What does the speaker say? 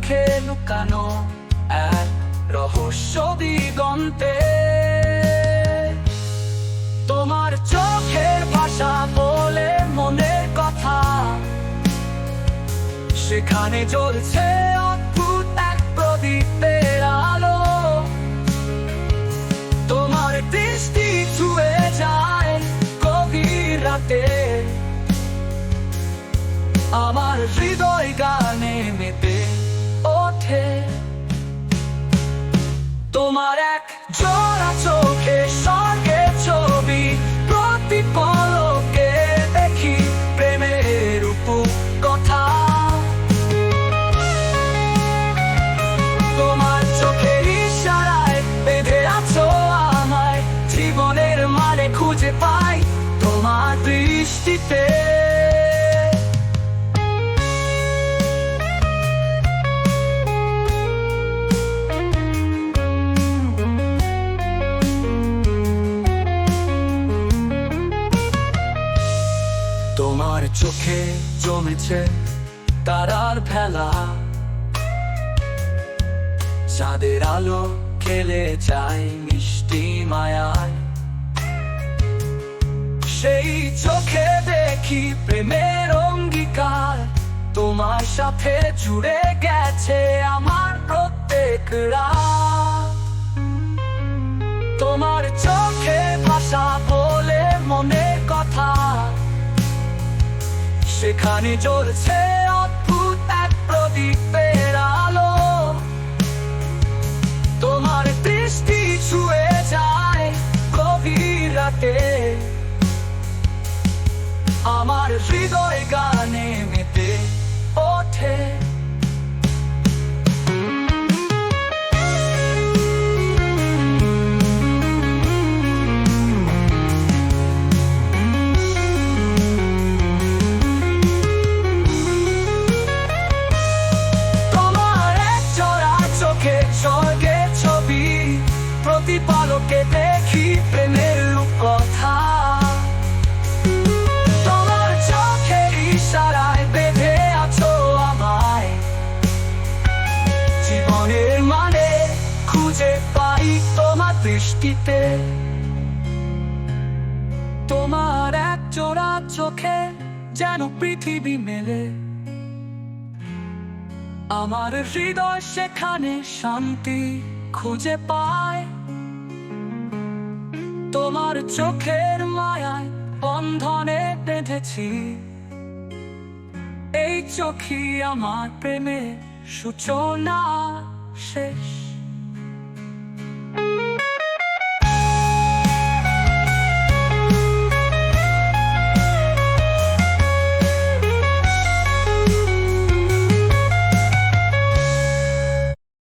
চোখে লুকানো এক রহস্য দিগন্তে। তোমার চোখের ভাষা বলে মনের কথা, সেখানে জ্বলছে অদ্ভুত এক প্রদীপের আলো। তোমার দৃষ্টি ছুঁয়ে যায় গভীর রাতে, আমার হৃদয় গানে মেতে ওঠে। তোমার এক জোড়া চোখে স্বর্গের ছবি, প্রতি পলকে দেখি প্রেমের কথা। তোমার চোখের ইশারায় বেঁধে আছো আমায়, জীবনের মানে খুঁজে পাই তোমার দৃষ্টিতে। তোমার চোখে জমেছে তারার ভেলা, চাঁদের আলো খেলে যায় মিষ্টি মায়ায়। সেই চোখে দেখি প্রেমের অঙ্গীকার, তোমার সাথে জুড়ে গেছে আমার প্রত্যেক রাত। তোমার চোখে ভাষা বলে মনের কথা, সেখানে জ্বলছে অদ্ভুত এক প্রদীপের আলো। তোমার দৃষ্টি ছুঁয়ে যায় গভীর রাতে, আমার হৃদয় গানে মেতে ওঠে। স্বর্গের ছবি, প্রতি পলকে দেখি প্রেমের কথা। তোমার চোখের ইশারায় বেঁধে আছো আমায়, জীবনের মানে খুঁজে পাই তোমার দৃষ্টিতে। তোমার এক জোড়া চোখে যেন পৃথিবী মেলে, আমার হৃদয় সেখানে শান্তি খুঁজে পায়। তোমার চোখের মায়ায় বন্ধনে বেঁধেছি, এই চোখই আমার প্রেমের সূচনা শেষ।